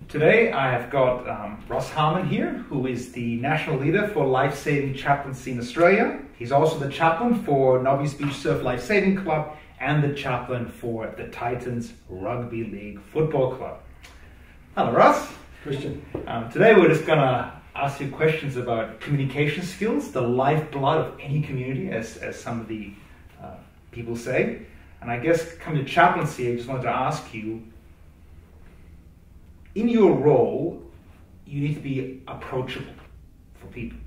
Today I have got Russ Harmon here, who is the national leader for Lifesaving Chaplaincy in Australia. He's also the chaplain for Nobby's Beach Surf Lifesaving Club and the chaplain for the Titans Rugby League Football Club. Hello, Russ. Christian. Today we're just going to ask you questions about communication skills, the lifeblood of any community, as some of the people say. And I guess coming to chaplaincy, I just wanted to ask you, in your role, you need to be approachable for people.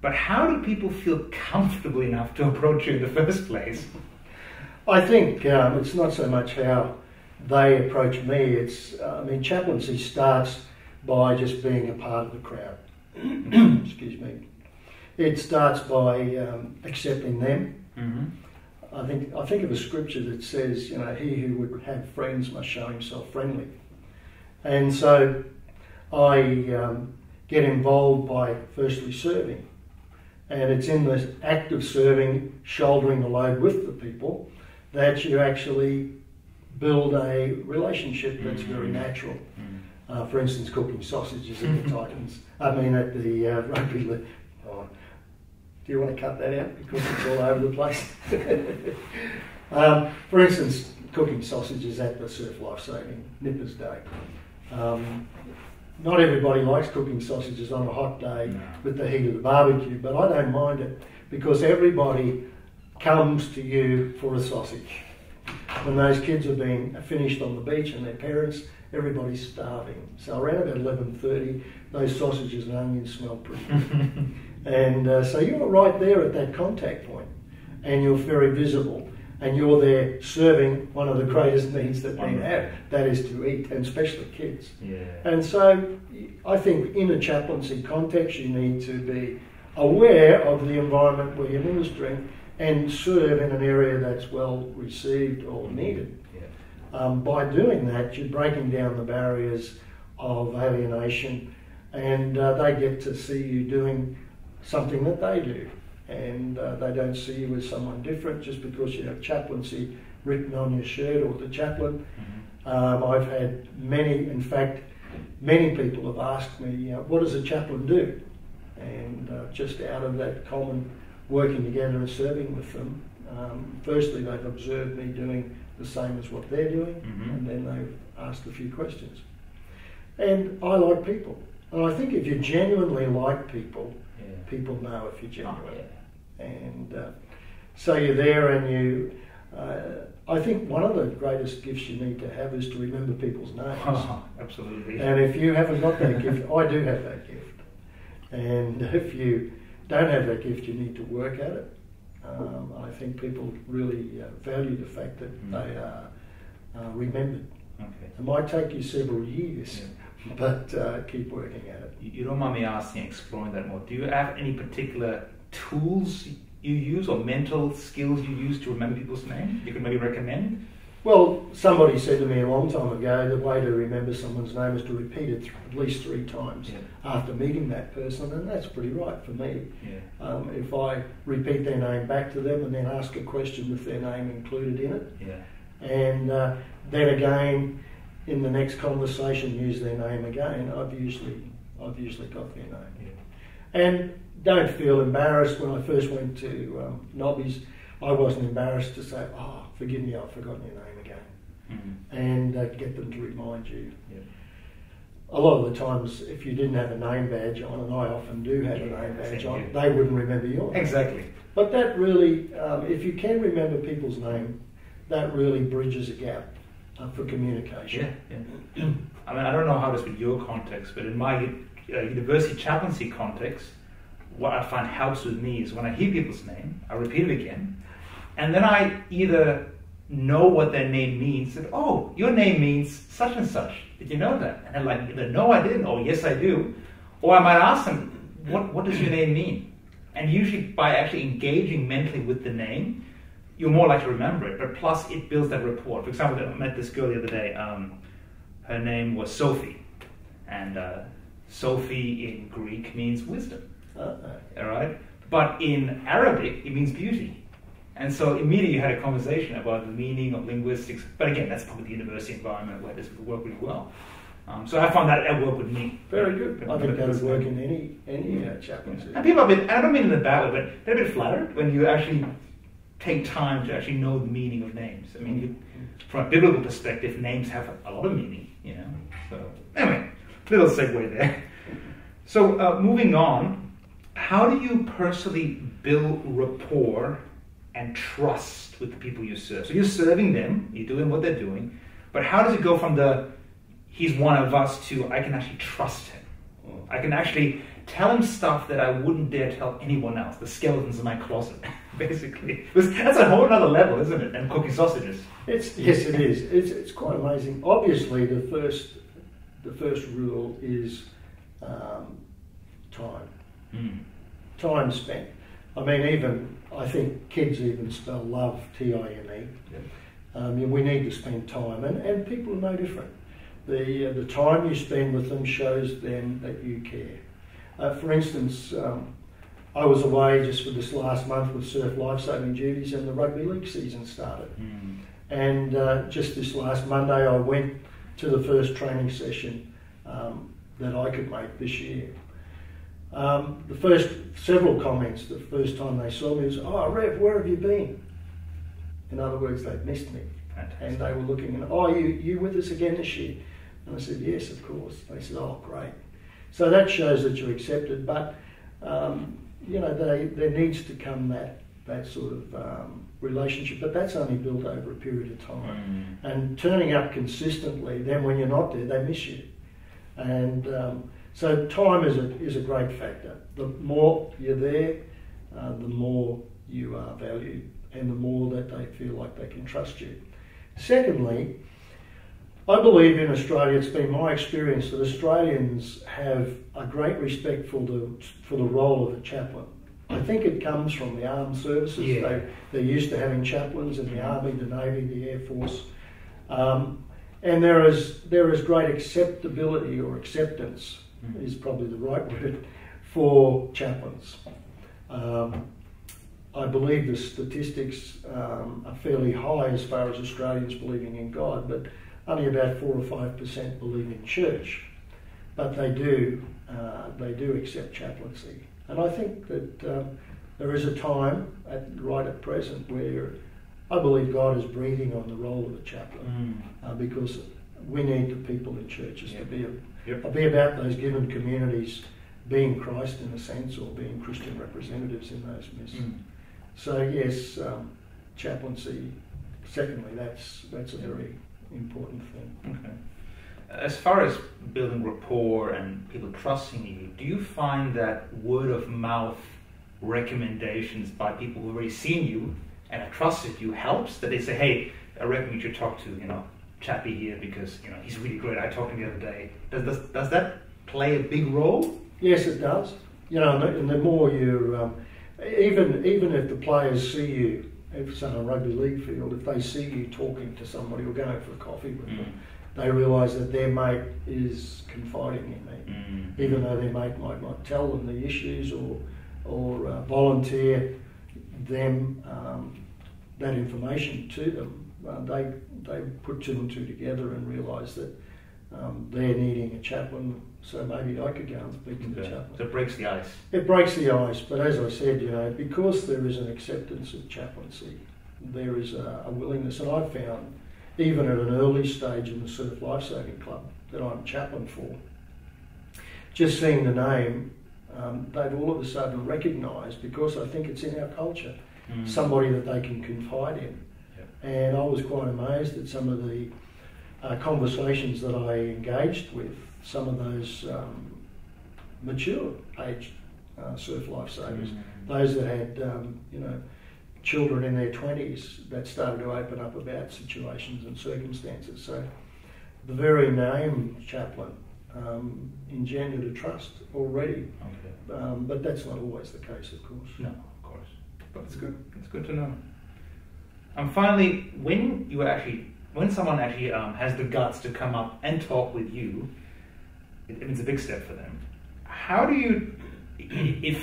But how do people feel comfortable enough to approach you in the first place? I think it's not so much how they approach me. It's, chaplaincy starts by just being a part of the crowd. Excuse me. It starts by accepting them. Mm-hmm. I think of a scripture that says, he who would have friends must show himself friendly. And so I get involved by firstly serving. And it's in the act of serving, shouldering the load with the people, that you actually build a relationship that's very natural. For instance, cooking sausages at the Titans. At the rugby league. Oh, do you want to cut that out because it's all over the place? For instance, cooking sausages at the Surf Lifesaving Nippers Day. Not everybody likes cooking sausages on a hot day with the heat of the barbecue, but I don't mind it because everybody comes to you for a sausage. When those kids have been finished on the beach and their parents, everybody's starving. So around about 11:30, those sausages and onions smell pretty good. And so you're right there at that contact point, and you're very visible. And you're there serving one of the greatest needs that men have, that is to eat, and especially kids. Yeah. And so I think in a chaplaincy context, you need to be aware of the environment where you're ministering and serve in an area that's well received or needed. Yeah. By doing that, you're breaking down the barriers of alienation, and they get to see you doing something that they do. And they don't see you as someone different just because you have chaplaincy written on your shirt or the chaplain. Mm-hmm. I've had many people have asked me, what does a chaplain do? And just out of that common working together and serving with them, firstly they've observed me doing the same as what they're doing, and then they've asked a few questions. And I like people. And I think if you genuinely like people, people know if you're genuine. And so you're there and you... I think one of the greatest gifts you need to have is to remember people's names. Absolutely. And if you haven't got that gift, I do have that gift. And if you don't have that gift, you need to work at it. I think people really value the fact that they are remembered. Okay. It might take you several years, but keep working at it. You don't mind me asking, exploring that more. Do you have any particular tools you use or mental skills you use to remember people's names you can maybe recommend? Well, somebody said to me a long time ago, the way to remember someone's name is to repeat it at least 3 times after meeting that person, and that's pretty right for me. Yeah. If I repeat their name back to them and then ask a question with their name included in it, and then again in the next conversation use their name again, I've usually got their name. Yeah. And don't feel embarrassed. When I first went to Nobby's, I wasn't embarrassed to say, forgive me, I've forgotten your name again. And get them to remind you. Yeah. A lot of the times, if you didn't have a name badge on, and I often do have a name badge on, they wouldn't remember your name. Exactly. But that really, if you can remember people's name, that really bridges a gap for communication. Yeah. I don't know how it is with your context, but in my university chaplaincy context, what I find helps with me is when I hear people's name, I repeat it again, and then I either know what their name means, that, your name means such and such. Did you know that? And they're like, either no, I didn't, or yes, I do. Or I might ask them, what does your name mean? And usually by actually engaging mentally with the name, you're more likely to remember it, but plus it builds that rapport. For example, I met this girl the other day, her name was Sophie, and Sophie in Greek means wisdom. All right, but in Arabic it means beauty, and so immediately you had a conversation about the meaning of linguistics. But again, that's probably the university environment where this would work really well. So I found that at work with me. Very good. I think that would work in any chaplaincy. And people, I don't mean in a bad way, but they're a bit flattered when you actually take time to actually know the meaning of names. I mean, from a biblical perspective, names have a lot of meaning, you know. So anyway, little segue there. So moving on, how do you personally build rapport and trust with the people you serve? So you're serving them, you're doing what they're doing, but how does it go from the he's one of us to I can actually trust him? I can actually tell him stuff that I wouldn't dare tell anyone else. The skeletons in my closet, basically. That's a whole other level, isn't it? And cooking sausages. Yes, it is. It's quite amazing. Obviously, the first rule is time. Time spent. I mean, I think kids even spell love T-I-M-E. Yep. We need to spend time, and people are no different. The time you spend with them shows them that you care. For instance, I was away just for this last month with surf lifesaving duties, and the rugby league season started. And just this last Monday, I went to the first training session that I could make this year. The first several comments, the first time they saw me was, "Oh, Rev, where have you been?" In other words, they'd missed me. Fantastic. And they were looking, and, "Oh, you with us again this year?" And I said, "Yes, of course." They said, "Oh, great." So that shows that you're accepted, but there needs to come that sort of relationship, but that's only built over a period of time. And turning up consistently, then when you're not there, they miss you. And so time is a great factor. The more you're there, the more you are valued, and the more that they feel like they can trust you. Secondly, I believe in Australia, it's been my experience that Australians have a great respect for the role of a chaplain. I think it comes from the armed services. Yeah. They're used to having chaplains in the Army, the Navy, the Air Force. And there is great acceptability, or acceptance is probably the right word, for chaplains. I believe the statistics are fairly high as far as Australians believing in God, but only about 4 or 5% believe in church. But they do accept chaplaincy. And I think that there is a time, right at present, where I believe God is breathing on the role of a chaplain, because we need the people in churches to be about those given communities being Christ in a sense, or being Christian representatives in those midst. So yes, chaplaincy. Secondly, that's a very important thing. Okay. As far as building rapport and people trusting you, do you find that word of mouth recommendations by people who've already seen you and have trusted you helps? That they say, "Hey, I reckon you should talk to Chappie here because he's really great. I talked to him the other day." Does that play a big role? Yes, it does. And the more you, even if the players see you, if it's on a rugby league field, if they see you talking to somebody or going for a coffee with them, they realise that their mate is confiding in me, even though their mate might not tell them the issues or volunteer them that information to them. They put two and two together and realise that they're needing a chaplain, so maybe I could go and speak to the chaplain. So it breaks the ice. It breaks the ice, but as I said, because there is an acceptance of chaplaincy, there is a willingness, and I've found, even at an early stage in the Surf Lifesaving Club that I'm chaplain for, just seeing the name, they've all of a sudden recognised, because I think it's in our culture, somebody that they can confide in. And I was quite amazed at some of the conversations that I engaged with some of those mature aged surf lifesavers, those that had children in their 20s that started to open up about situations and circumstances. So the very name chaplain engendered a trust already, but that's not always the case, of course. No, of course, but it's good. It's good to know. And finally, when someone actually has the guts to come up and talk with you, it's a big step for them. How do you, is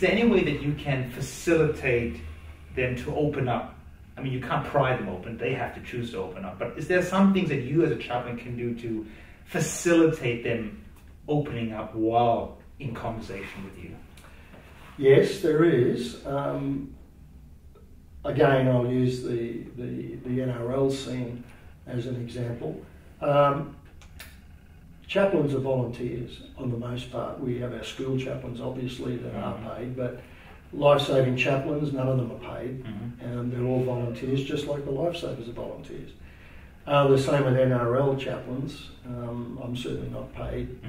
there any way that you can facilitate them to open up? I mean, you can't pry them open, they have to choose to open up, but is there some things that you as a chaplain can do to facilitate them opening up while in conversation with you? Yes, there is. Again, I'll use the NRL scene as an example. Chaplains are volunteers on the most part. We have our school chaplains, obviously, that are paid, but Lifesaving chaplains, none of them are paid, and they're all volunteers, just like the Lifesavers are volunteers. The same with NRL chaplains. I'm certainly not paid.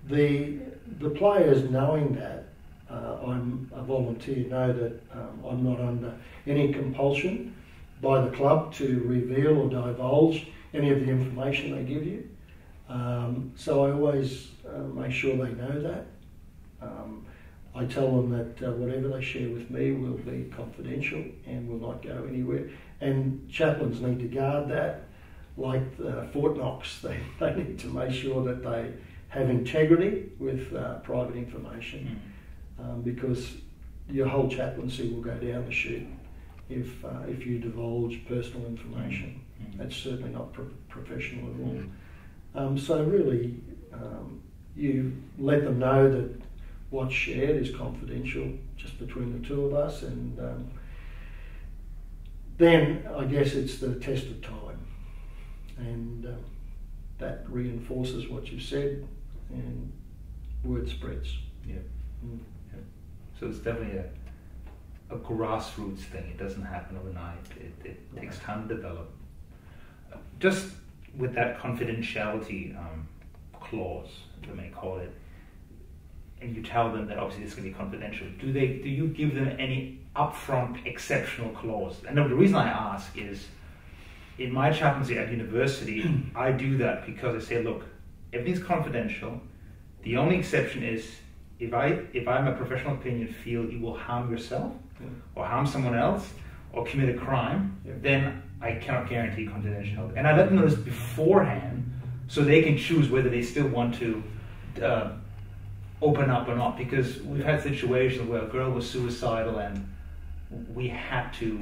The players, knowing that I'm a volunteer, know that I'm not under any compulsion by the club to reveal or divulge any of the information they give you. So I always make sure they know that. I tell them that whatever they share with me will be confidential and will not go anywhere. And chaplains need to guard that, like Fort Knox. They need to make sure that they have integrity with private information, because your whole chaplaincy will go down the chute if you divulge personal information. That's certainly not professional at all. So really, you let them know that what's shared is confidential, just between the two of us, and then I guess it's the test of time, and that reinforces what you said, and word spreads. Yeah. So it's definitely a grassroots thing. It doesn't happen overnight. It takes time to develop. Just with that confidentiality clause, if I may call it, and you tell them that obviously this is going to be confidential, do you give them any upfront exceptional clause? And the reason I ask is, in my chaplaincy at university, I do that because I say, look, everything's confidential. The only exception is if I'm a professional opinion feel you will harm yourself or harm someone else or commit a crime, then I cannot guarantee confidentiality. And I let them know this beforehand so they can choose whether they still want to open up or not, because we've had situations where a girl was suicidal and we had to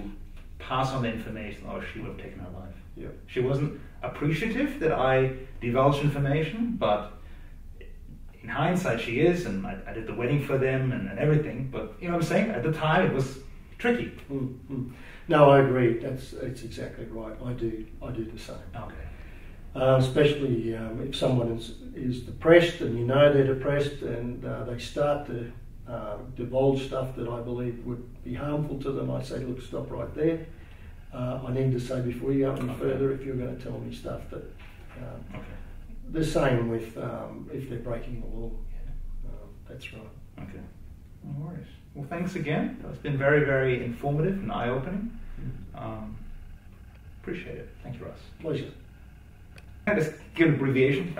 pass on the information or she would have taken her life. Yeah. She wasn't appreciative that I divulged information, but in hindsight she is, and I did the wedding for them and everything, but you know what I'm saying? At the time it was tricky. No, I agree. That's exactly right. I do the same. Okay. Especially if someone is depressed and you know they're depressed and they start to divulge stuff that I believe would be harmful to them, I say, look, stop right there. I need to say before you go any further if you're going to tell me stuff that... The same with if they're breaking the law. That's right. Okay. No worries. Well, thanks again. It's been very, very informative and eye-opening. Appreciate it. Thank you, Russ. Pleasure. Can I just give an abbreviation?